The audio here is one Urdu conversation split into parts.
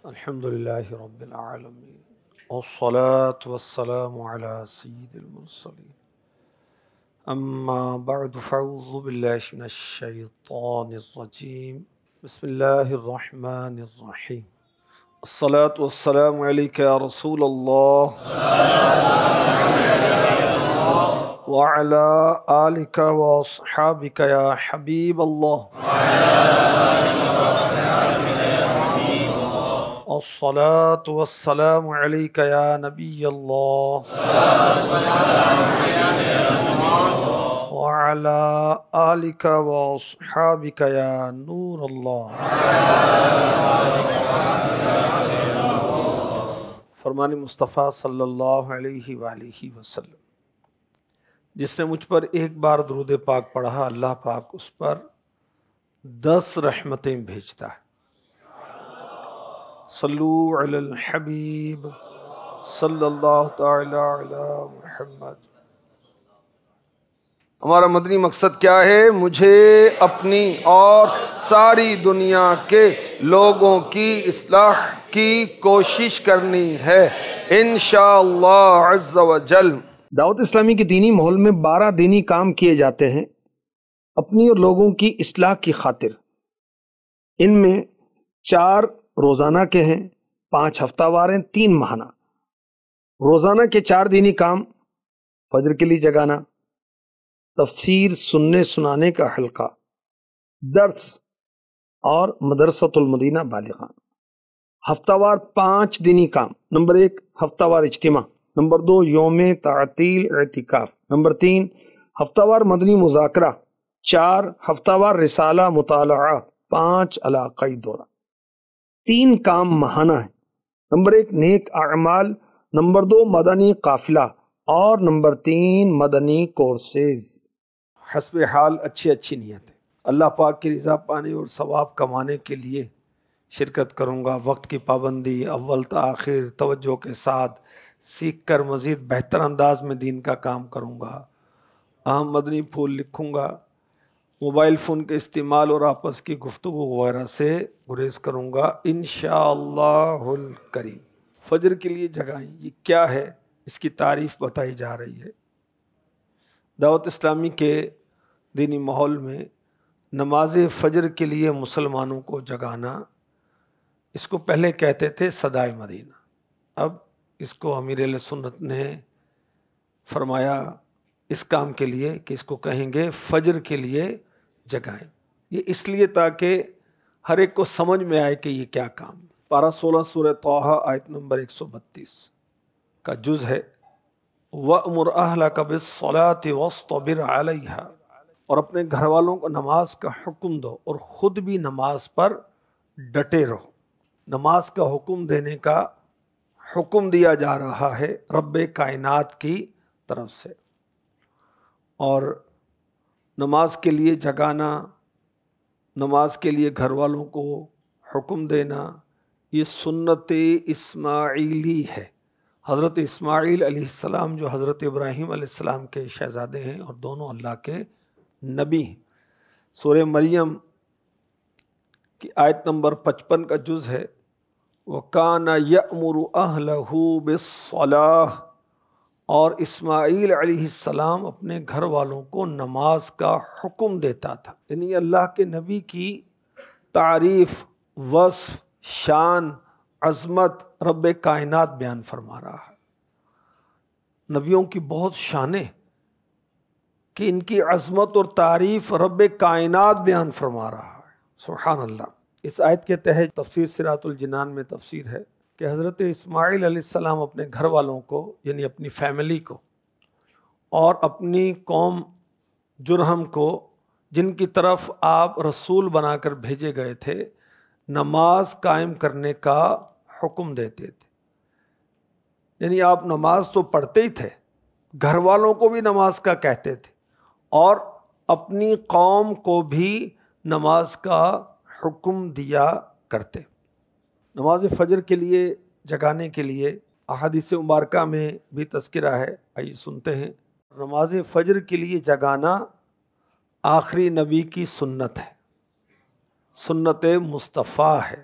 الحمدللہ رب العالمین والصلاة والسلام علی سید المرسلین اما بعد فاعوذ باللہ من الشیطان الرجیم بسم اللہ الرحمن الرحیم الصلاة والسلام علیک یا رسول اللہ وعلی آلک واصحابک یا حبیب اللہ الصلاة والسلام علیک یا نبی اللہ وعلی آلک واصحابک یا نور اللہ۔ فرمان مصطفیٰ صلی اللہ علیہ وآلہ وسلم، جس نے مجھ پر ایک بار درود پاک پڑھا اللہ پاک اس پر 10 رحمتیں بھیجتا ہے۔ صلو علی الحبیب صلی اللہ تعالی علی محمد۔ ہمارا مدنی مقصد کیا ہے؟ مجھے اپنی اور ساری دنیا کے لوگوں کی اصلاح کی کوشش کرنی ہے انشاءاللہ عز و جل۔ دعوت اسلامی کے دینی ماحول میں 12 دینی کام کیے جاتے ہیں اپنی اور لوگوں کی اصلاح کی خاطر۔ ان میں 4 روزانہ کے ہیں، 5 ہفتہ وار ہیں، 3 ماہانہ۔ روزانہ کے 4 دینی کام: فجر کے لیے جگانا، تفسیر سننے سنانے کا حلقہ، درس اور مدرسۃ المدینہ بالغان۔ ہفتہ وار 5 دینی کام: نمبر 1 ہفتہ وار اجتماع، نمبر 2 یوم تعطیل اعتکاف، نمبر 3 ہفتہ وار مدنی مذاکرہ، 4 ہفتہ وار رسالہ مطالعہ، 5 علاقائی دورہ۔ 3 کام ماہانہ ہیں: نمبر 1 نیک اعمال، نمبر 2 مدنی قافلہ اور نمبر 3 مدنی کورسز۔ حسب حال اچھی نیت ہے، اللہ پاک کی رضا پانے اور ثواب کمانے کے لیے شرکت کروں گا۔ وقت کی پابندی، اول تا آخر توجہ کے ساتھ سیکھ کر مزید بہتر انداز میں دین کا کام کروں گا۔ اہم مدنی پھول لکھوں گا، موبائل فون کے استعمال اور آپس کی گفتگو وغیرہ سے گریز کروں گا انشاءاللہ الکریم۔ فجر کے لیے جگائیں، یہ کیا ہے؟ اس کی تعریف بتائی جا رہی ہے۔ دعوت اسلامی کے دینی ماحول میں نماز فجر کے لیے مسلمانوں کو جگانا، اس کو پہلے کہتے تھے صدائے مدینہ، اب اس کو امیر اہل سنت نے فرمایا اس کام کے لیے کہ اس کو کہیں گے فجر کے لیے جگائیں۔ یہ اس لیے تاکہ ہر ایک کو سمجھ میں آئے کہ یہ کیا کام۔ پارہ 16 سورہ طٰہٰ آیت نمبر 132 کا جز ہے، وَأْمُرْ أَهْلَكَ بِالصَّلَاةِ وَاصْطَبِرْ عَلَيْهَا، اور اپنے گھر والوں کو نماز کا حکم دو اور خود بھی نماز پر ڈٹے رہو۔ نماز کا حکم دینے کا حکم دیا جا رہا ہے رب کائنات کی طرف سے، اور نماز کے لیے جگانا، نماز کے لیے گھر والوں کو حکم دینا، یہ سنت اسماعیلی ہے۔ حضرت اسماعیل علیہ السلام جو حضرت ابراہیم علیہ السلام کے شہزادے ہیں اور دونوں اللہ کے نبی ہیں۔ سورہ مریم کی آیت نمبر 55 کا جز ہے، وَكَانَ يَأْمُرُ أَهْلَهُ بِالصَّلَاةِ، اور اسماعیل علیہ السلام اپنے گھر والوں کو نماز کا حکم دیتا تھا۔ یعنی اللہ کے نبی کی تعریف، وصف، شان، عظمت رب کائنات بیان فرما رہا ہے۔ نبیوں کی بہت شانیں کہ ان کی عظمت اور تعریف رب کائنات بیان فرما رہا ہے، سبحان اللہ۔ اس آیت کے تحت تفسیر صراط الجنان میں تفسیر ہے کہ حضرت اسماعیل علیہ السلام اپنے گھر والوں کو، یعنی اپنی فیملی کو اور اپنی قوم جرہم کو، جن کی طرف آپ رسول بنا کر بھیجے گئے تھے، نماز قائم کرنے کا حکم دیتے تھے۔ یعنی آپ نماز تو پڑھتے ہی تھے، گھر والوں کو بھی نماز کا کہتے تھے اور اپنی قوم کو بھی نماز کا حکم دیا کرتے۔ نماز فجر کے لیے جگانے کے لیے احادیث مبارکہ میں بھی تذکرہ ہے، آئیے سنتے ہیں۔ نماز فجر کے لیے جگانا آخری نبی کی سنت ہے، سنت مصطفیٰ ہے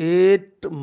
8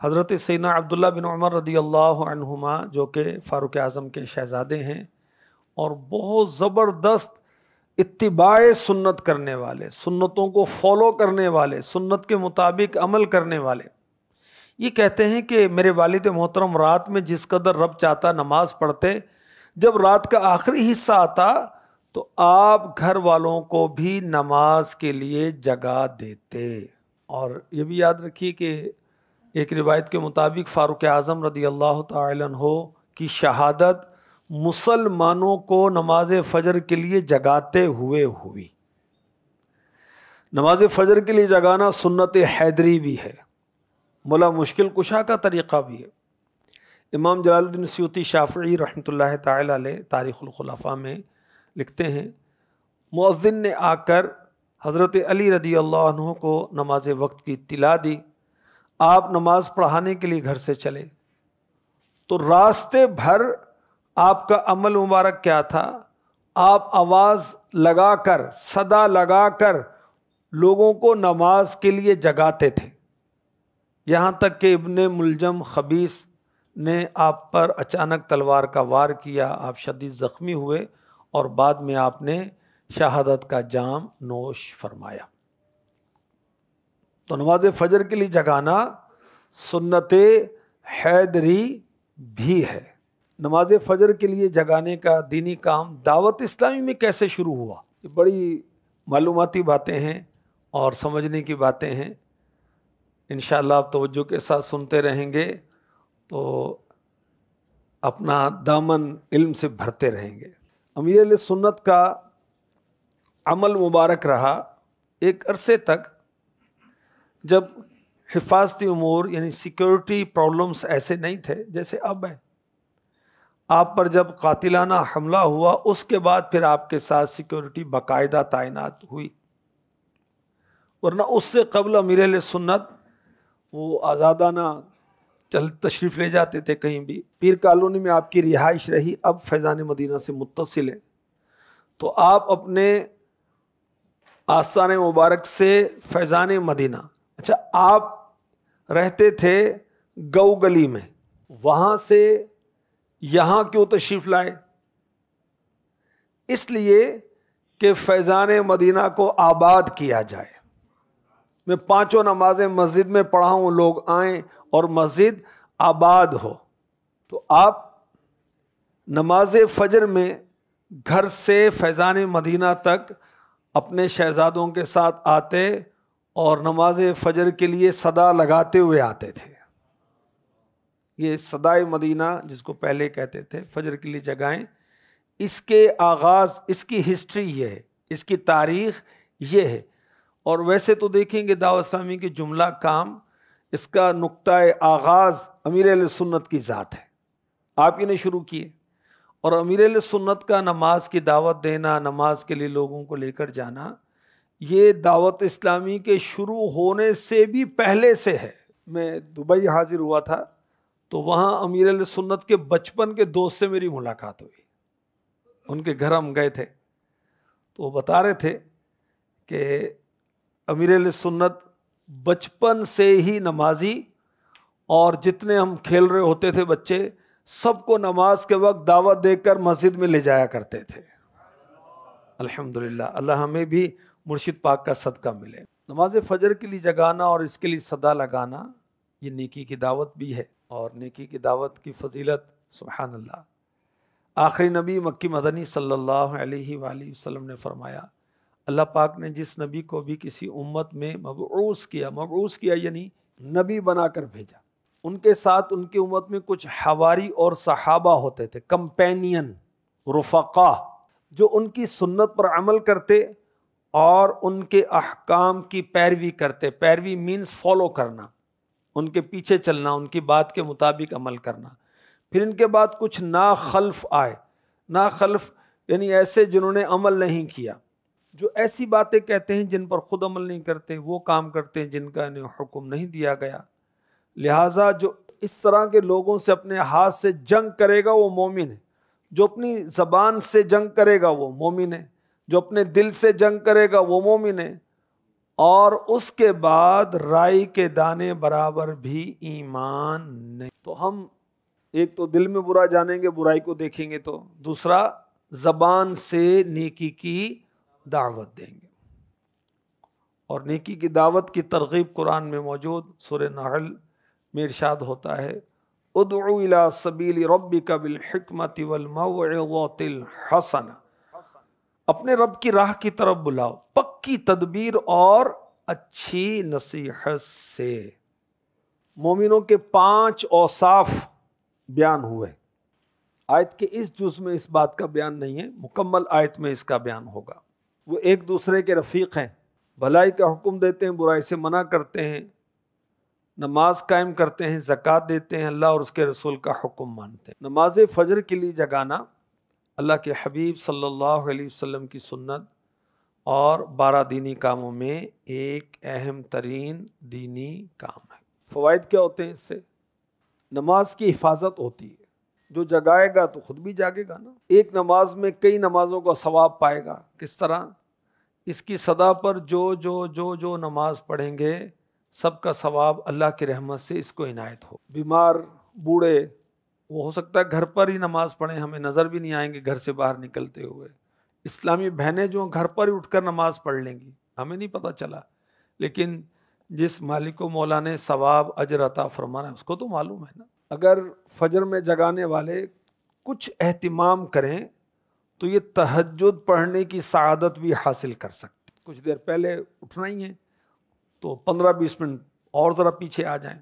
حضرت سیدنا عبداللہ بن عمر رضی اللہ عنہما جو کہ فاروق اعظم کے شہزادے ہیں اور بہت زبردست اتباع سنت کرنے والے، سنتوں کو فالو کرنے والے، سنت کے مطابق عمل کرنے والے، یہ کہتے ہیں کہ میرے والد محترم رات میں جس قدر رب چاہتا نماز پڑھتے، جب رات کا آخری حصہ آتا تو آپ گھر والوں کو بھی نماز کے لیے جگا دیتے۔ اور یہ بھی یاد رکھیے کہ ایک روایت کے مطابق فاروق اعظم رضی اللہ تعالی عنہ کی شہادت مسلمانوں کو نماز فجر کے لیے جگاتے ہوئے ہوئی۔ نماز فجر کے لیے جگانا سنت حیدری بھی ہے، مولا مشکل کشا کا طریقہ بھی ہے۔ امام جلال الدین سیوطی شافعی رحمۃ اللہ تعالی علیہ تاریخ الخلفاء میں لکھتے ہیں، مؤذن نے آ کر حضرت علی رضی اللہ عنہ کو نماز وقت کی اطلاع دی، آپ نماز پڑھانے کے لیے گھر سے چلے تو راستے بھر آپ کا عمل مبارک کیا تھا؟ آپ آواز لگا کر، صدا لگا کر لوگوں کو نماز کے لیے جگاتے تھے، یہاں تک کہ ابن ملجم خبیث نے آپ پر اچانک تلوار کا وار کیا، آپ شدید زخمی ہوئے اور بعد میں آپ نے شہادت کا جام نوش فرمایا۔ تو نماز فجر کے لیے جگانا سنت حیدری بھی ہے۔ نماز فجر کے لیے جگانے کا دینی کام دعوت اسلامی میں کیسے شروع ہوا؟ یہ بڑی معلوماتی باتیں ہیں اور سمجھنے کی باتیں ہیں، انشاءاللہ آپ توجہ کے ساتھ سنتے رہیں گے تو اپنا دامن علم سے بھرتے رہیں گے۔ امیر اہل سنت کا عمل مبارک رہا ایک عرصے تک، جب حفاظتی امور یعنی سیکیورٹی پرابلمس ایسے نہیں تھے جیسے اب ہیں۔ آپ پر جب قاتلانہ حملہ ہوا اس کے بعد پھر آپ کے ساتھ سیکیورٹی باقاعدہ تعینات ہوئی، ورنہ اس سے قبل امیر اہل سنت وہ آزادانہ تشریف لے جاتے تھے کہیں بھی۔ پیر کالونی میں آپ کی رہائش رہی، اب فیضان مدینہ سے متصل ہے، تو آپ اپنے آستان مبارک سے فیضان مدینہ، اچھا آپ رہتے تھے گو گلی میں، وہاں سے یہاں کیوں تشریف لائے؟ اس لیے کہ فیضان مدینہ کو آباد کیا جائے۔ میں 5 نمازیں مسجد میں پڑھاؤں، لوگ آئیں اور مسجد آباد ہو۔ تو آپ نماز فجر میں گھر سے فیضان مدینہ تک اپنے شہزادوں کے ساتھ آتے اور نماز فجر کے لیے صدا لگاتے ہوئے آتے تھے۔ یہ صدائے مدینہ جس کو پہلے کہتے تھے، فجر کے لیے جگائیں، اس کے آغاز، اس کی ہسٹری یہ ہے، اس کی تاریخ یہ ہے۔ اور ویسے تو دیکھیں گے دعوت اسلامی کے جملہ کام، اس کا نقطہ آغاز امیر اہل سنت کی ذات ہے، آپ ہی نے شروع کیے۔ اور امیر اہل سنت کا نماز کی دعوت دینا، نماز کے لیے لوگوں کو لے کر جانا، یہ دعوت اسلامی کے شروع ہونے سے بھی پہلے سے ہے۔ میں دبئی حاضر ہوا تھا تو وہاں امیر اہل سنت کے بچپن کے دوست سے میری ملاقات ہوئی، ان کے گھر ہم گئے تھے تو وہ بتا رہے تھے کہ امیر اہل سنت بچپن سے ہی نمازی، اور جتنے ہم کھیل رہے ہوتے تھے بچے، سب کو نماز کے وقت دعوت دے کر مسجد میں لے جایا کرتے تھے۔ الحمدللہ، اللہ ہمیں بھی مرشد پاک کا صدقہ ملے۔ نماز فجر کے لیے جگانا اور اس کے لیے صدا لگانا یہ نیکی کی دعوت بھی ہے، اور نیکی کی دعوت کی فضیلت سبحان اللہ۔ آخری نبی مکی مدنی صلی اللہ علیہ وآلہ وسلم نے فرمایا، اللہ پاک نے جس نبی کو بھی کسی امت میں مبعوث کیا یعنی نبی بنا کر بھیجا، ان کے ساتھ ان کی امت میں کچھ حواری اور صحابہ ہوتے تھے، کمپینین، رفقا، جو ان کی سنت پر عمل کرتے اور ان کے احکام کی پیروی کرتے۔ پیروی مینز فالو کرنا، ان کے پیچھے چلنا، ان کی بات کے مطابق عمل کرنا۔ پھر ان کے بعد کچھ ناخلف آئے، ناخلف یعنی ایسے جنہوں نے عمل نہیں کیا، جو ایسی باتیں کہتے ہیں جن پر خود عمل نہیں کرتے، وہ کام کرتے ہیں جن کا انہیں حکم نہیں دیا گیا۔ لہٰذا جو اس طرح کے لوگوں سے اپنے ہاتھ سے جنگ کرے گا وہ مومن ہے، جو اپنی زبان سے جنگ کرے گا وہ مومن ہے، جو اپنے دل سے جنگ کرے گا وہ مومن ہے، اور اس کے بعد رائی کے دانے برابر بھی ایمان نہیں۔ تو ہم ایک تو دل میں برا جانیں گے، برائی کو دیکھیں گے، تو دوسرا زبان سے نیکی کی دعوت دیں گے، اور نیکی کی دعوت کی ترغیب قرآن میں موجود۔ سورہ نحل میں ارشاد ہوتا ہے ادعو الی سبیل ربک بالحکمت والموعظۃ الحسنہ، اپنے رب کی راہ کی طرف بلاؤ پکی تدبیر اور اچھی نصیحت سے۔ مومنوں کے 5 اوصاف بیان ہوئے۔ آیت کے اس جز میں اس بات کا بیان نہیں ہے، مکمل آیت میں اس کا بیان ہوگا۔ وہ ایک دوسرے کے رفیق ہیں، بھلائی کا حکم دیتے ہیں، برائی سے منع کرتے ہیں، نماز قائم کرتے ہیں، زکوٰۃ دیتے ہیں، اللہ اور اس کے رسول کا حکم مانتے ہیں۔ نماز فجر کے لیے جگانا اللہ کے حبیب صلی اللہ علیہ وسلم کی سنت اور 12 دینی کاموں میں ایک اہم ترین دینی کام ہے۔ فوائد کیا ہوتے ہیں اس سے؟ نماز کی حفاظت ہوتی ہے، جو جگائے گا تو خود بھی جاگے گا نا۔ ایک نماز میں کئی نمازوں کا ثواب پائے گا۔ کس طرح؟ اس کی صدا پر جو نماز پڑھیں گے سب کا ثواب اللہ کی رحمت سے اس کو عنایت ہو۔ بیمار بوڑھے، وہ ہو سکتا ہے گھر پر ہی نماز پڑھیں، ہمیں نظر بھی نہیں آئیں گے گھر سے باہر نکلتے ہوئے۔ اسلامی بہنیں جو گھر پر ہی اٹھ کر نماز پڑھ لیں گی، ہمیں نہیں پتہ چلا، لیکن جس مالک و مولا نے ثواب اجر عطا فرمانا ہے اس کو تو معلوم ہے نا۔ اگر فجر میں جگانے والے کچھ اہتمام کریں تو یہ تہجد پڑھنے کی سعادت بھی حاصل کر سکتے۔ کچھ دیر پہلے اٹھنا ہی ہے تو 15-20 منٹ اور ذرا پیچھے آ جائیں۔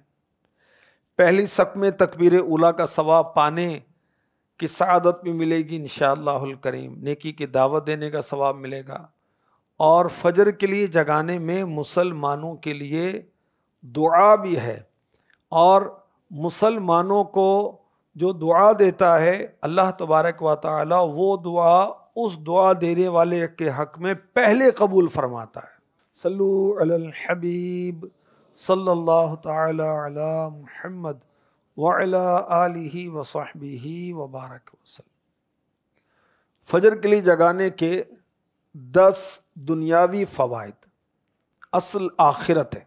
پہلی صف میں تکبیر اولیٰ کا ثواب پانے کی سعادت بھی ملے گی انشاءاللہ الکریم، نیکی کی دعوت دینے کا ثواب ملے گا، اور فجر کے لیے جگانے میں مسلمانوں کے لیے دعا بھی ہے، اور مسلمانوں کو جو دعا دیتا ہے اللہ تبارک و تعالی، وہ دعا اس دعا دینے والے کے حق میں پہلے قبول فرماتا ہے۔ صلو علی الحبیب صلی اللہ تعالی علی محمد وعلی آلہ وصحبہ وبارک وسلم۔ فجر کے لیے جگانے کے 10 دنیاوی فوائد۔ اصل آخرت ہے،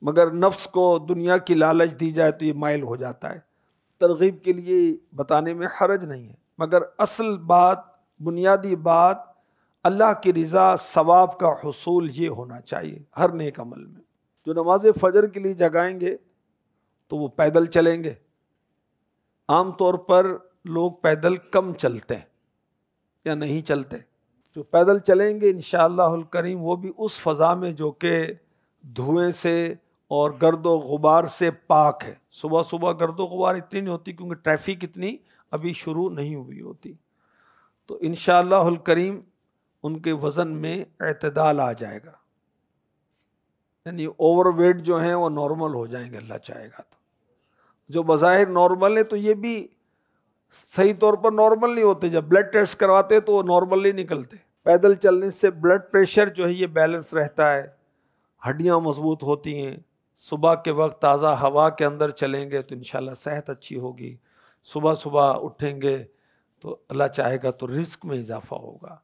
مگر نفس کو دنیا کی لالچ دی جائے تو یہ مائل ہو جاتا ہے۔ ترغیب کے لیے بتانے میں حرج نہیں ہے، مگر اصل بات، بنیادی بات، اللہ کی رضا، ثواب کا حصول یہ ہونا چاہیے ہر نیک عمل میں۔ جو نماز فجر کے لیے جگائیں گے تو وہ پیدل چلیں گے۔ عام طور پر لوگ پیدل کم چلتے ہیں یا نہیں چلتے۔ جو پیدل چلیں گے انشاءاللہ الکریم وہ بھی اس فضا میں جو کہ دھوئیں سے اور گرد و غبار سے پاک ہے۔ صبح صبح گرد و غبار اتنی نہیں ہوتی کیونکہ ٹریفک اتنی ابھی شروع نہیں ہوئی ہوتی، تو انشاءاللہ الکریم ان کے وزن میں اعتدال آ جائے گا، یعنی اوور ویٹ جو ہیں وہ نارمل ہو جائیں گے اللہ چاہے گا تو۔ جو بظاہر نارمل ہے تو یہ بھی صحیح طور پر نارمل نہیں ہوتے، جب بلڈ ٹیسٹ کرواتے تو وہ نارمل نہیں نکلتے۔ پیدل چلنے سے بلڈ پریشر جو ہے یہ بیلنس رہتا ہے، ہڈیاں مضبوط ہوتی ہیں۔ صبح کے وقت تازہ ہوا کے اندر چلیں گے تو انشاءاللہ صحت اچھی ہوگی۔ صبح صبح اٹھیں گے تو اللہ چاہے گا تو رزق میں اضافہ ہوگا،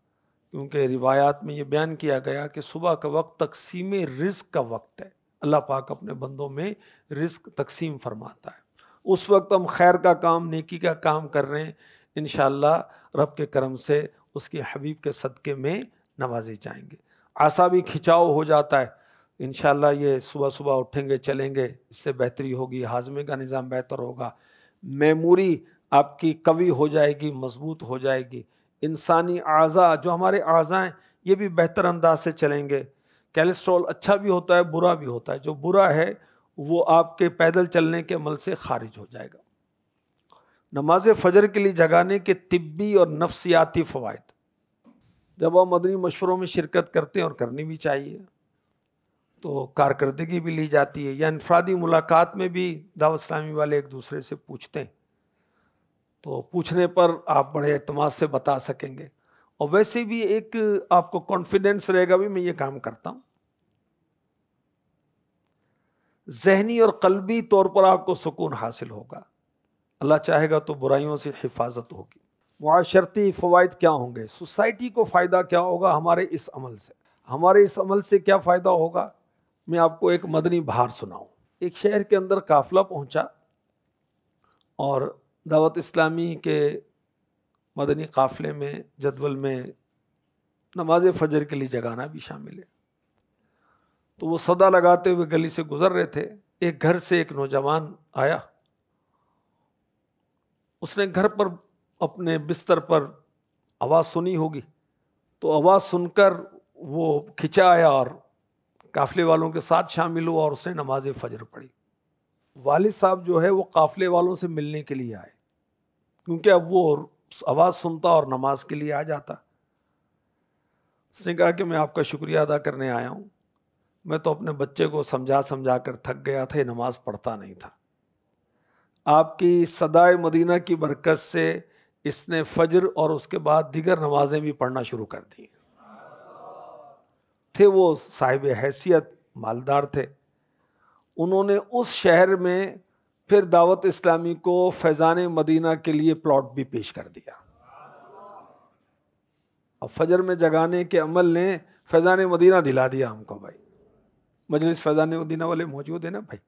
کیونکہ روایات میں یہ بیان کیا گیا کہ صبح کا وقت تقسیم رزق کا وقت ہے، اللہ پاک اپنے بندوں میں رزق تقسیم فرماتا ہے۔ اس وقت ہم خیر کا کام، نیکی کا کام کر رہے ہیں، انشاءاللہ رب کے کرم سے اس کے حبیب کے صدقے میں نوازے جائیں گے۔ اعصابی کھچاؤ ہو جاتا ہے، انشاءاللہ یہ صبح صبح اٹھیں گے چلیں گے، اس سے بہتری ہوگی، ہاضمے کا نظام بہتر ہوگا، میموری آپ کی قوی ہو جائے گی، مضبوط ہو جائے گی، انسانی اعضاء جو ہمارے اعضاء ہیں یہ بھی بہتر انداز سے چلیں گے۔ کیلیسٹرول اچھا بھی ہوتا ہے برا بھی ہوتا ہے، جو برا ہے وہ آپ کے پیدل چلنے کے عمل سے خارج ہو جائے گا۔ نماز فجر کے لیے جگانے کے طبی اور نفسیاتی فوائد۔ جب ہم مدنی مشوروں میں شرکت کرتے ہیں، اور کرنی بھی چاہیے، تو کارکردگی بھی لی جاتی ہے، یا انفرادی ملاقات میں بھی دعوت اسلامی والے ایک دوسرے سے پوچھتے ہیں، تو پوچھنے پر آپ بڑے اعتماد سے بتا سکیں گے، اور ویسے بھی ایک آپ کو کانفیڈنس رہے گا بھی میں یہ کام کرتا ہوں۔ ذہنی اور قلبی طور پر آپ کو سکون حاصل ہوگا، اللہ چاہے گا تو برائیوں سے حفاظت ہوگی۔ معاشرتی فوائد کیا ہوں گے؟ سوسائٹی کو فائدہ کیا ہوگا ہمارے اس عمل سے؟ ہمارے اس عمل سے کیا فائدہ ہوگا؟ میں آپ کو ایک مدنی بہار سناؤں۔ ایک شہر کے اندر قافلہ پہنچا اور دعوت اسلامی کے مدنی قافلے میں جدول میں نماز فجر کے لیے جگانا بھی شامل ہے۔ تو وہ صدا لگاتے ہوئے گلی سے گزر رہے تھے، ایک گھر سے ایک نوجوان آیا، اس نے گھر پر اپنے بستر پر آواز سنی ہوگی، تو آواز سن کر وہ کھنچا آیا اور قافلے والوں کے ساتھ شامل ہوا اور اس نے نماز فجر پڑھی۔ والد صاحب جو ہے وہ قافلے والوں سے ملنے کے لیے آئے، کیونکہ اب وہ آواز سنتا اور نماز کے لیے آ جاتا۔ اس نے کہا کہ میں آپ کا شکریہ ادا کرنے آیا ہوں، میں تو اپنے بچے کو سمجھا کر تھک گیا تھا، یہ نماز پڑھتا نہیں تھا، آپ کی صدائے مدینہ کی برکت سے اس نے فجر اور اس کے بعد دیگر نمازیں بھی پڑھنا شروع کر دی۔ تھے وہ صاحب حیثیت، مالدار تھے، انہوں نے اس شہر میں پھر دعوت اسلامی کو فیضان مدینہ کے لیے پلاٹ بھی پیش کر دیا۔ اب فجر میں جگانے کے عمل نے فیضان مدینہ دلا دیا ہم کو۔ بھائی مجلس فیضان مدینہ والے موجود ہیں نا بھائی،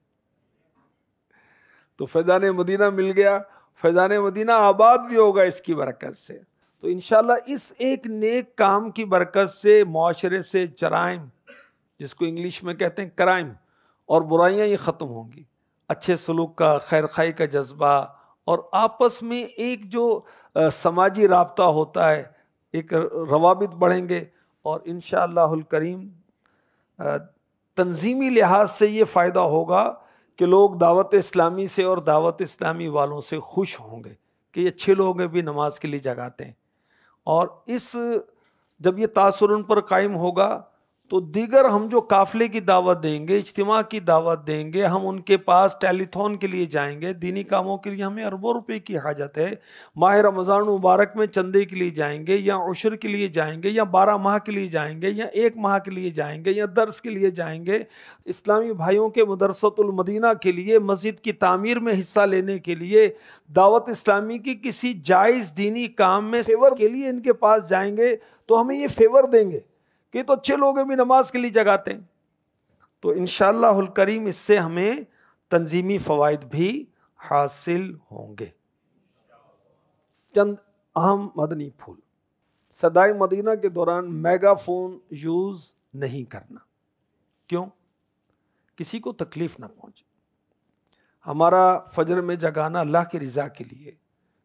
تو فیضان مدینہ مل گیا، فیضان مدینہ آباد بھی ہوگا اس کی برکت سے۔ تو انشاءاللہ اس ایک نیک کام کی برکت سے معاشرے سے جرائم، جس کو انگلش میں کہتے ہیں کرائم، اور برائیاں یہ ختم ہوں گی، اچھے سلوک کا، خیر خواہی کا جذبہ، اور آپس میں ایک جو سماجی رابطہ ہوتا ہے، ایک روابط بڑھیں گے، اور انشاءاللہ الکریم تنظیمی لحاظ سے یہ فائدہ ہوگا کہ لوگ دعوت اسلامی سے اور دعوت اسلامی والوں سے خوش ہوں گے کہ یہ اچھے لوگ ہیں، بھی نماز کے لیے جگاتے ہیں۔ اور جب یہ تاثر ان پر قائم ہوگا تو دیگر ہم جو قافلے کی دعوت دیں گے، اجتماع کی دعوت دیں گے، ہم ان کے پاس ٹیلی تھون کے لیے جائیں گے، دینی کاموں کے لیے ہمیں اربوں روپے کی حاجت ہے، ماہ رمضان مبارک میں چندے کے لیے جائیں گے، یا عشر کے لیے جائیں گے، یا 12 ماہ کے لیے جائیں گے، یا 1 ماہ کے لیے جائیں گے، یا درس کے لیے جائیں گے، اسلامی بھائیوں کے مدرسۃ المدینہ کے لیے، مسجد کی تعمیر میں حصہ لینے کے لیے، دعوت اسلامی کی کسی جائز دینی کام میں فیور کے لیے ان کے پاس جائیں گے، تو ہمیں یہ فیور دیں گے کہ تو اچھے لوگ بھی نماز کے لیے جگاتے ہیں۔ تو انشاءاللہ الکریم اس سے ہمیں تنظیمی فوائد بھی حاصل ہوں گے۔ چند اہم مدنی پھول۔ صدائے مدینہ کے دوران میگا فون یوز نہیں کرنا۔ کیوں؟ کسی کو تکلیف نہ پہنچے۔ ہمارا فجر میں جگانا اللہ کی رضا کے لیے،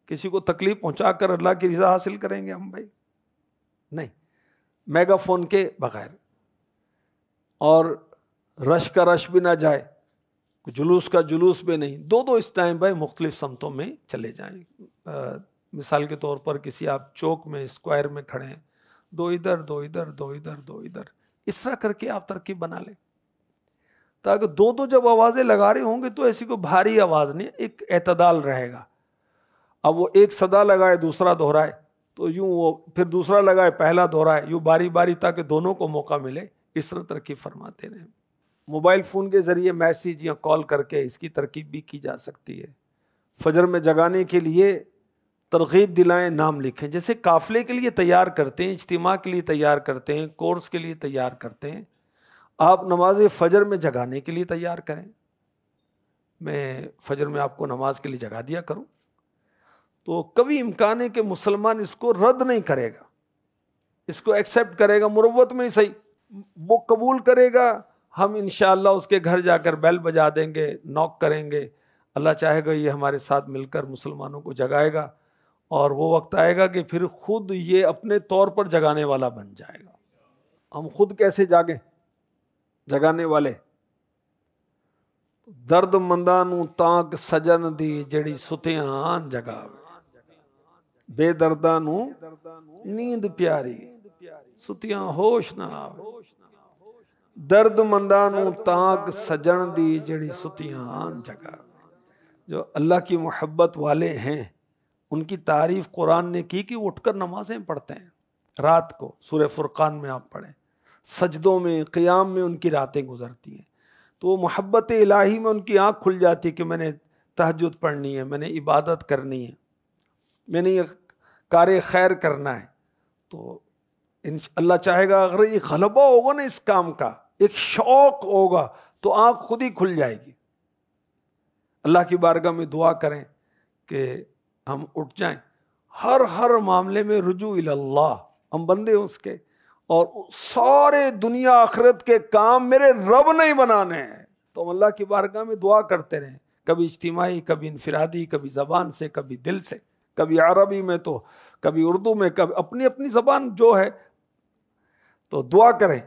کسی کو تکلیف پہنچا کر اللہ کی رضا حاصل کریں گے ہم بھائی؟ نہیں، میگا فون کے بغیر، اور رش کا رش بھی نہ جائے، جلوس کا جلوس بھی نہیں، دو اس ٹائم بھائی مختلف سمتوں میں چلے جائیں۔ مثال کے طور پر کسی آپ چوک میں اسکوائر میں کھڑے ہیں، دو ادھر دو ادھر دو ادھر دو ادھر، اس طرح کر کے آپ ترکیب بنا لیں، تاکہ دو جب آوازیں لگا رہے ہوں گے تو ایسی کوئی بھاری آواز نہیں، ایک اعتدال رہے گا۔ اب وہ ایک صدا لگائے دوسرا دہرائے، تو یوں وہ پھر دوسرا لگائے پہلا دہرائے، یوں باری باری، تاکہ دونوں کو موقع ملے، اس طرح ترکیب فرماتے رہیں۔ موبائل فون کے ذریعے میسیج یا کال کر کے اس کی ترکیب بھی کی جا سکتی ہے۔ فجر میں جگانے کے لیے ترغیب دلائیں، نام لکھیں، جیسے قافلے کے لیے تیار کرتے ہیں، اجتماع کے لیے تیار کرتے ہیں، کورس کے لیے تیار کرتے ہیں، آپ نماز فجر میں جگانے کے لیے تیار کریں۔ میں فجر میں آپ کو نماز کے لیے جگا دیا کروں، تو کبھی امکان ہے کہ مسلمان اس کو رد نہیں کرے گا، اس کو ایکسیپٹ کرے گا، مروت میں ہی صحیح وہ قبول کرے گا۔ ہم انشاءاللہ اس کے گھر جا کر بیل بجا دیں گے، نوک کریں گے، اللہ چاہے گا یہ ہمارے ساتھ مل کر مسلمانوں کو جگائے گا، اور وہ وقت آئے گا کہ پھر خود یہ اپنے طور پر جگانے والا بن جائے گا۔ ہم خود کیسے جاگیں جگانے والے؟ درد مندانوں تاک سجن دی جڑی ستیاں جگاوے، بے دردانوں نیند پیاری ستیاں ہوش نہ آوے، درد مندانوں تاک سجن دی جڑی ستیاں جگاوے۔ جو اللہ کی محبت والے ہیں ان کی تعریف قرآن نے کی کہ وہ اٹھ کر نمازیں پڑھتے ہیں، رات کو سورہ فرقان میں آپ پڑھیں، سجدوں میں قیام میں ان کی راتیں گزرتی ہیں، تو وہ محبت الہی میں ان کی آنکھ کھل جاتی کہ میں نے تہجد پڑھنی ہے، میں نے عبادت کرنی ہے، میں نے یہ کار خیر کرنا ہے۔ تو اللہ چاہے گا اگر یہ غلبہ ہوگا نا اس کام کا، ایک شوق ہوگا تو آنکھ خود ہی کھل جائے گی۔ اللہ کی بارگاہ میں دعا کریں کہ ہم اٹھ جائیں، ہر معاملے میں رجوع اللہ، ہم بندے اس کے، اور سارے دنیا آخرت کے کام میرے رب نہیں بنانے ہیں، تو ہم اللہ کی بارگاہ میں دعا کرتے رہیں، کبھی اجتماعی، کبھی انفرادی، کبھی زبان سے، کبھی دل سے، کبھی عربی میں تو کبھی اردو میں، کبھی اپنی اپنی زبان جو ہے، تو دعا کریں۔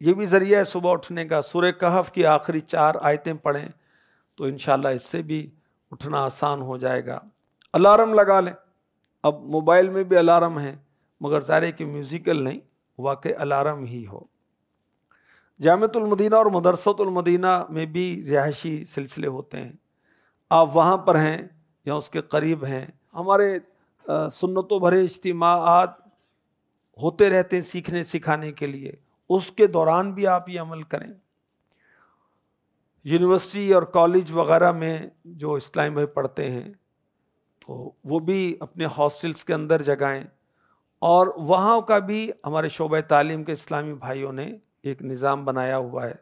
یہ بھی ذریعہ ہے صبح اٹھنے کا۔ سورہ کہف کی آخری 4 آیتیں پڑھیں تو انشاءاللہ اس سے بھی اٹھنا آسان ہو جائے گا۔ الارم لگا لیں، اب موبائل میں بھی الارم ہے، مگر ظاہر ہے کہ میوزیکل نہیں، واقع الارم ہی ہو۔ جامعۃ المدینہ اور مدرسۃ المدینہ میں بھی رہائشی سلسلے ہوتے ہیں، آپ وہاں پر ہیں یا اس کے قریب ہیں، ہمارے سنتوں بھرے اجتماعات ہوتے رہتے ہیں سیکھنے سکھانے کے لیے، اس کے دوران بھی آپ یہ عمل کریں۔ یونیورسٹی اور کالج وغیرہ میں جو اسلامی بھائی پڑھتے ہیں تو وہ بھی اپنے ہاسٹلس کے اندر جگائیں، اور وہاں کا بھی ہمارے شعبہ تعلیم کے اسلامی بھائیوں نے ایک نظام بنایا ہوا ہے،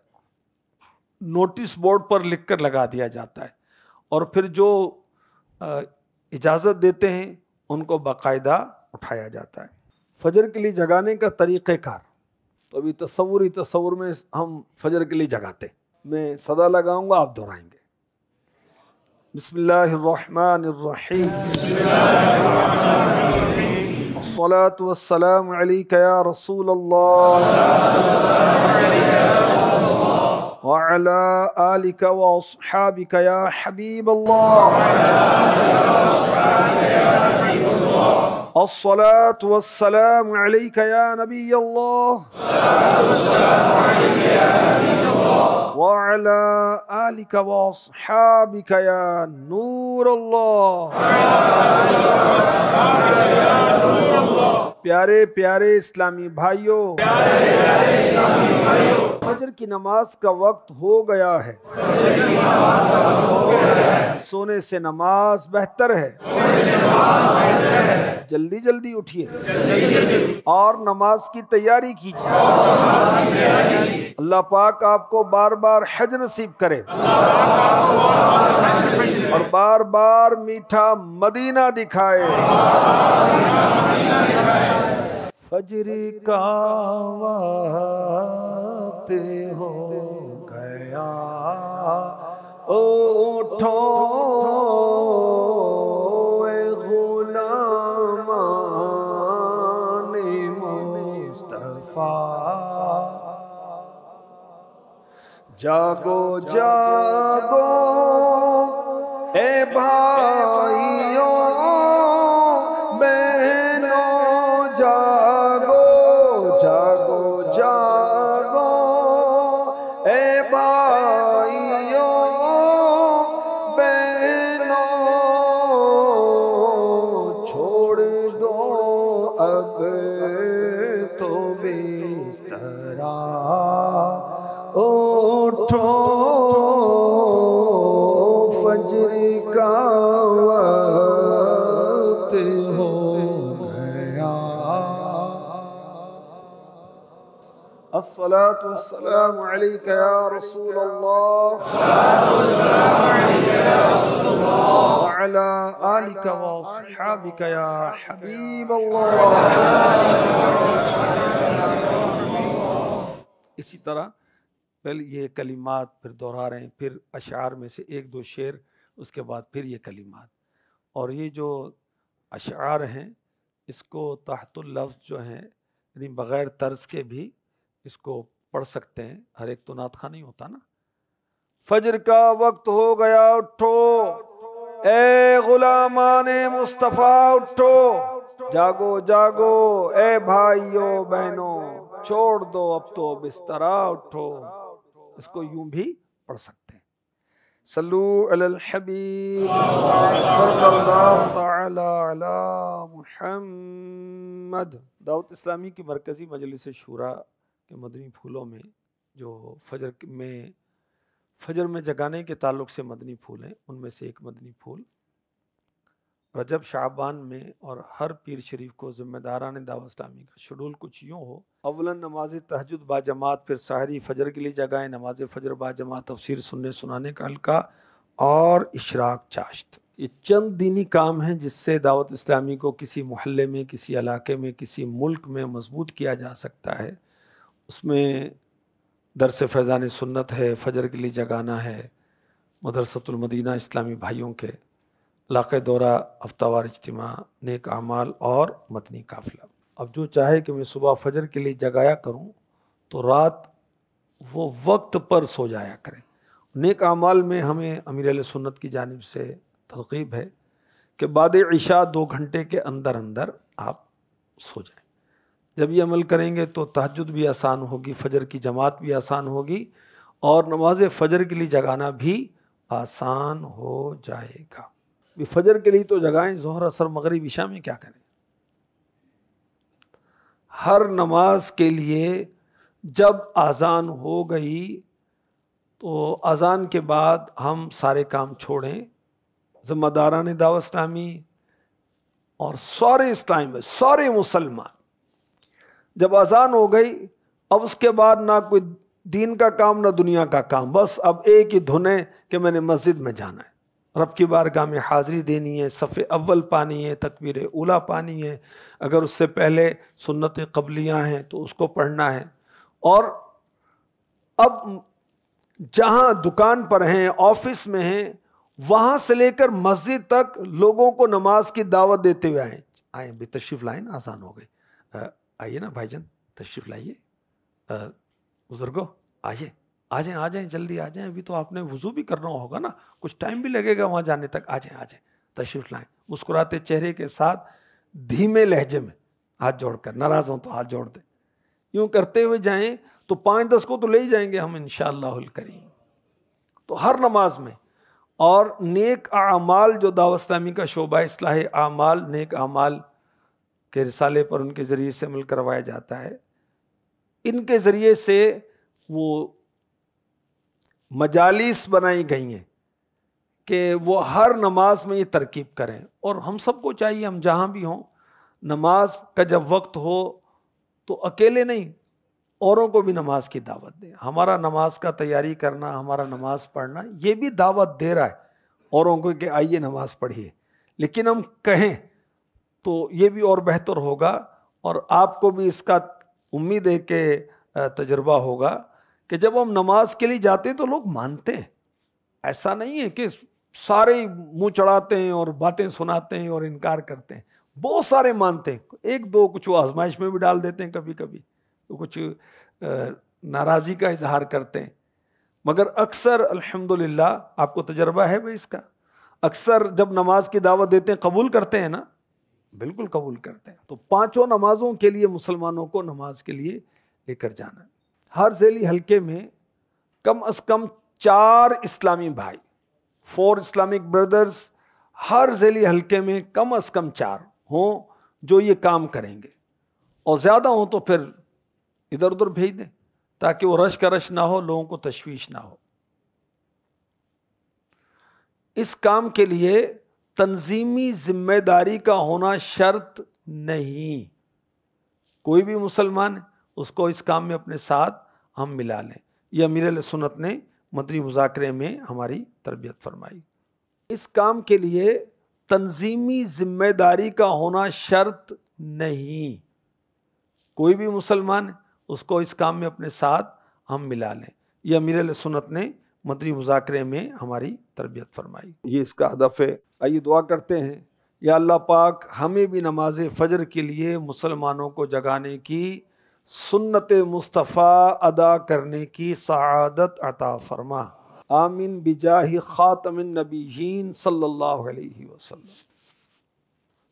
نوٹس بورڈ پر لکھ کر لگا دیا جاتا ہے، اور پھر جو اجازت دیتے ہیں ان کو باقاعدہ اٹھایا جاتا ہے۔ فجر کے لیے جگانے کا طریقہ کار، تو ابھی تصور میں ہم فجر کے لیے جگاتے، میں صدا لگاؤں گا، آپ دہرائیں گے۔ بسم اللہ الرحمن الرحیم، الصلاة والسلام علیک یا رسول اللہ وعلى آلك وأصحابك يا حبيب الله، الصلاة والسلام عليك يا نبي الله، وعلى آلك وأصحابك يا نور الله۔ پیارے پیارے اسلامی بھائیوں، فجر کی نماز کا وقت ہو گیا ہے، سونے سے نماز بہتر ہے، جلدی جلدی اٹھیے اور نماز کی تیاری کیجیے۔ اللہ پاک آپ کو بار بار حج نصیب کرے اور بار بار میٹھا مدینہ دکھائے۔ فجر کا وقت ہو گیا، اٹھو اے غلامان مصطفیٰ، جاگو جاگو اے بھائیوں بہنوں، جاگو جاگو جاگو اے بھائیوں بہنوں، چھوڑ دو اب تو بستر، اٹھو فجر کا وقت ہو گیا۔ الصلاة والسلام علیک یا رسول اللہ وعلی آلک واصحابک یا حبیب اللہ۔ اسی طرح پہلے یہ کلمات پھر دہرا رہے ہیں، پھر اشعار میں سے 1-2 شعر، اس کے بعد پھر یہ کلمات، اور یہ جو اشعار ہیں اس کو تحت اللفظ جو ہیں، یعنی بغیر طرز کے بھی اس کو پڑھ سکتے ہیں، ہر ایک تو نعت خواں نہیں ہوتا نا۔ فجر کا وقت ہو گیا، اٹھو اے غلامان مصطفیٰ، اٹھو جاگو جاگو اے بھائیوں بہنوں، چھوڑ دو اب تو بسترا، اٹھو۔ اس کو یوں بھی پڑھ سکتے ہیں۔ صلو علی الحبیب صلی اللہ تعالی علی محمد۔ دعوت اسلامی کی مرکزی مجلس شورا کے مدنی پھولوں میں جو فجر میں جگانے کے تعلق سے مدنی پھول ہیں، ان میں سے ایک مدنی پھول رجب شعبان میں اور ہر پیر شریف کو ذمہ داران دعوت اسلامی کا شیڈول کچھ یوں ہو: اولاً نماز تہجد با جماعت، پھر سحری فجر کے لیے جگہیں، نماز فجر با جماعت، تفسیر سننے سنانے کا حلقہ اور اشراق چاشت۔ یہ چند دینی کام ہیں جس سے دعوت اسلامی کو کسی محلے میں، کسی علاقے میں، کسی ملک میں مضبوط کیا جا سکتا ہے۔ اس میں درس فیضان سنت ہے، فجر کے لیے جگانا ہے، مدرسۃ المدینہ اسلامی بھائیوں کے علاقہ دورہ، ہفتہ وار اجتماع، نیک اعمال اور مدنی قافلہ۔ اب جو چاہے کہ میں صبح فجر کے لیے جگایا کروں تو رات وہ وقت پر سو جایا کریں۔ نیک اعمال میں ہمیں امیر اہل سنت کی جانب سے ترغیب ہے کہ بعد عشاء 2 گھنٹے کے اندر اندر آپ سو جائیں۔ جب یہ عمل کریں گے تو تہجد بھی آسان ہوگی، فجر کی جماعت بھی آسان ہوگی اور نماز فجر کے لیے جگانا بھی آسان ہو جائے گا۔ فجر کے لیے تو جگائیں، ظہر اثر مغرب عشاء میں کیا کریں؟ ہر نماز کے لیے جب اذان ہو گئی تو اذان کے بعد ہم سارے کام چھوڑیں، ذمہ داران دعوت اسلامی اور سارے اسلام میں سارے مسلمان، جب اذان ہو گئی اب اس کے بعد نہ کوئی دین کا کام نہ دنیا کا کام، بس اب ایک ہی دھن ہے کہ میں نے مسجد میں جانا ہے، رب کی بارگاہ میں حاضری دینی ہے، صف اول پانی ہے، تکبیر اولیٰ پانی ہے، اگر اس سے پہلے سنت قبلیاں ہیں تو اس کو پڑھنا ہے۔ اور اب جہاں دکان پر ہیں، آفس میں ہیں، وہاں سے لے کر مسجد تک لوگوں کو نماز کی دعوت دیتے ہوئے آئیں بھی تشریف لائیں نا، آسان ہو گئی، آئیے نا بھائی جان، تشریف لائیے، بزرگوں آئیے، آ جائیں جلدی آ جائیں، ابھی تو آپ نے وضو بھی کرنا ہوگا نا، کچھ ٹائم بھی لگے گا وہاں جانے تک، آ جائیں تشریف لائیں۔ مسکراتے چہرے کے ساتھ دھیمے لہجے میں ہاتھ جوڑ کر، ناراض ہوں تو ہاتھ جوڑ دیں، یوں کرتے ہوئے جائیں تو 5-10 کو تو لے ہی جائیں گے ہم انشاءاللہ الکریم۔ تو ہر نماز میں، اور نیک اعمال جو دعوت اسلامی کا شعبہ اصلاح اعمال، نیک اعمال کے رسالے پر ان کے ذریعے سے عمل کروایا جاتا ہے، ان کے ذریعے سے وہ مجالس بنائی گئی ہیں کہ وہ ہر نماز میں یہ ترکیب کریں۔ اور ہم سب کو چاہیے، ہم جہاں بھی ہوں، نماز کا جب وقت ہو تو اکیلے نہیں، اوروں کو بھی نماز کی دعوت دیں۔ ہمارا نماز کا تیاری کرنا، ہمارا نماز پڑھنا، یہ بھی دعوت دے رہا ہے اوروں کو کہ آئیے نماز پڑھیے، لیکن ہم کہیں تو یہ بھی اور بہتر ہوگا، اور آپ کو بھی اس کا امید ہے کہ تجربہ ہوگا کہ جب ہم نماز کے لیے جاتے ہیں تو لوگ مانتے ہیں۔ ایسا نہیں ہے کہ سارے منہ چڑھاتے ہیں اور باتیں سناتے ہیں اور انکار کرتے ہیں، بہت سارے مانتے ہیں، 1-2 کچھ وہ آزمائش میں بھی ڈال دیتے ہیں، کبھی کبھی کچھ ناراضی کا اظہار کرتے ہیں، مگر اکثر الحمدللہ آپ کو تجربہ ہے بھائی اس کا، اکثر جب نماز کی دعوت دیتے ہیں قبول کرتے ہیں نا، بالکل قبول کرتے ہیں۔ تو 5 نمازوں کے لیے مسلمانوں کو نماز کے لیے لے کر جانا ہے۔ ہر ذیلی حلقے میں کم از کم 4 اسلامی بھائی، 4 اسلامک بردرز، ہر ذیلی حلقے میں کم از کم 4 ہوں جو یہ کام کریں گے، اور زیادہ ہوں تو پھر ادھر ادھر بھیج دیں تاکہ وہ رش کا رش نہ ہو، لوگوں کو تشویش نہ ہو۔ اس کام کے لیے تنظیمی ذمہ داری کا ہونا شرط نہیں، کوئی بھی مسلمان اس کو اس کام میں اپنے ساتھ ہم ملا لیں۔ یہ امیر اہل سنت نے مدنی مذاکرے میں ہماری تربیت فرمائی۔ اس کام کے لیے تنظیمی ذمہ داری کا ہونا شرط نہیں، کوئی بھی مسلمان اس کو اس کام میں اپنے ساتھ ہم ملا لیں۔ یہ امیر اہل سنت نے مدنی مذاکرے میں ہماری تربیت فرمائی، یہ اس کا ہدف ہے۔ آئیے دعا کرتے ہیں، یا اللہ پاک ہمیں بھی نماز فجر کے لیے مسلمانوں کو جگانے کی، سنت مصطفیٰ ادا کرنے کی سعادت عطا فرما، آمین بجاہ خاتم النبیین صلی اللہ علیہ وسلم۔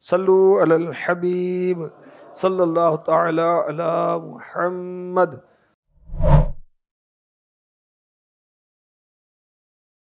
صلو علی الحبیب صلی اللہ تعالی علی محمد